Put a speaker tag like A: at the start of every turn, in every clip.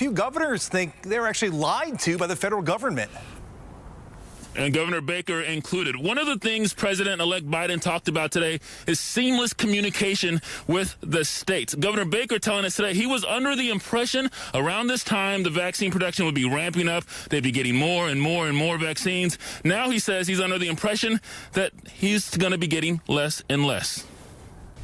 A: few governors think they were actually lied to by the federal government.
B: And Governor Baker included. One of the things President-elect Biden talked about today is seamless communication with the states. Governor Baker telling us today he was under the impression around this time the vaccine production would be ramping up. They'd be getting more and more and more vaccines. Now he says he's under the impression that he's going to be getting less and less.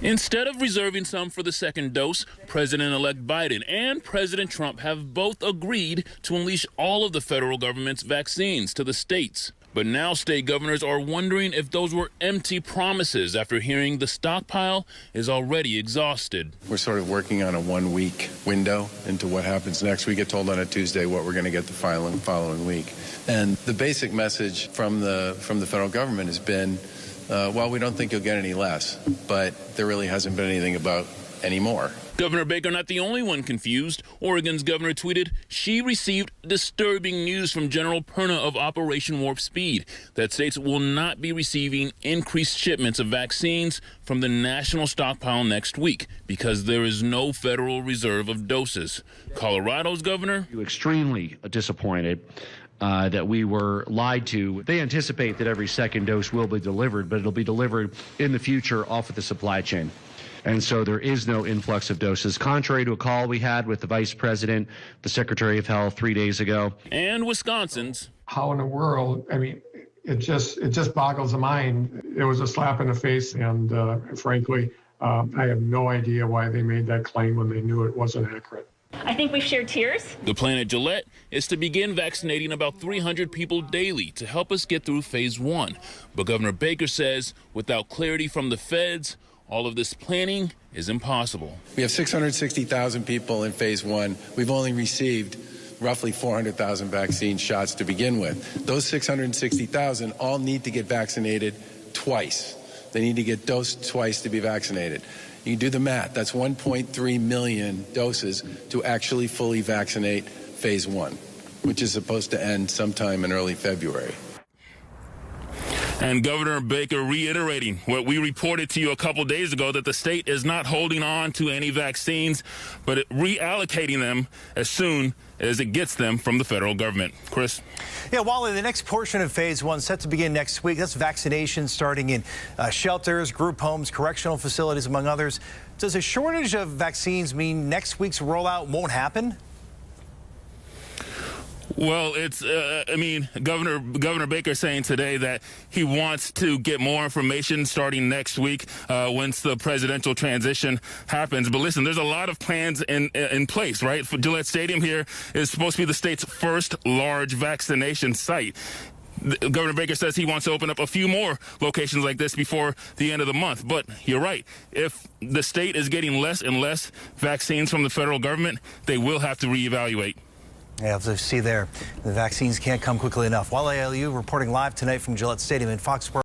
B: Instead of reserving some for the second dose, President-elect Biden and President Trump have both agreed to unleash all of the federal government's vaccines to the states. But now state governors are wondering if those were empty promises after hearing the stockpile is already exhausted.
C: We're sort of working on a 1-week window into what happens next. We get told on a Tuesday what we're going to get the following week. And the basic message from the federal government has been, well, we don't think you'll get any less, but there really hasn't been anything about any more.
B: Governor Baker not the only one confused. Oregon's governor tweeted she received disturbing news from General Perna of Operation Warp Speed that states will not be receiving increased shipments of vaccines from the national stockpile next week because there is no federal reserve of doses. Colorado's governor,
D: extremely disappointed that we were lied to. They anticipate that every second dose will be delivered, but it'll be delivered in the future off of the supply chain. And so there is no influx of doses, contrary to a call we had with the Vice President, the Secretary of Health 3 days ago.
B: And Wisconsin's.
E: How in the world, I mean, it just boggles the mind. It was a slap in the face, and frankly, I have no idea why they made that claim when they knew it wasn't accurate.
F: I think we've shared tears.
B: The plan at Gillette is to begin vaccinating about 300 people daily to help us get through phase 1. But Governor Baker says without clarity from the feds, all of this planning is impossible.
C: We have 660,000 people in phase 1. We've only received roughly 400,000 vaccine shots to begin with. Those 660,000 all need to get vaccinated twice. They need to get dosed twice to be vaccinated. You can do the math. That's 1.3 million doses to actually fully vaccinate phase 1, which is supposed to end sometime in early February.
B: And Governor Baker reiterating what we reported to you a couple days ago, that the state is not holding on to any vaccines, but reallocating them as soon as it gets them from the federal government. Chris?
A: Yeah, Wale, the next portion of phase 1 set to begin next week. That's vaccination starting in shelters, group homes, correctional facilities, among others. Does a shortage of vaccines mean next week's rollout won't happen?
B: Well, it's, Governor Baker saying today that he wants to get more information starting next week once the presidential transition happens. But listen, there's a lot of plans in place, right? For Gillette Stadium here is supposed to be the state's first large vaccination site. Governor Baker says he wants to open up a few more locations like this before the end of the month. But you're right. If the state is getting less and less vaccines from the federal government, they will have to reevaluate.
A: Yeah, let's see there. The vaccines can't come quickly enough. Wale Aliyu reporting live tonight from Gillette Stadium in Foxborough.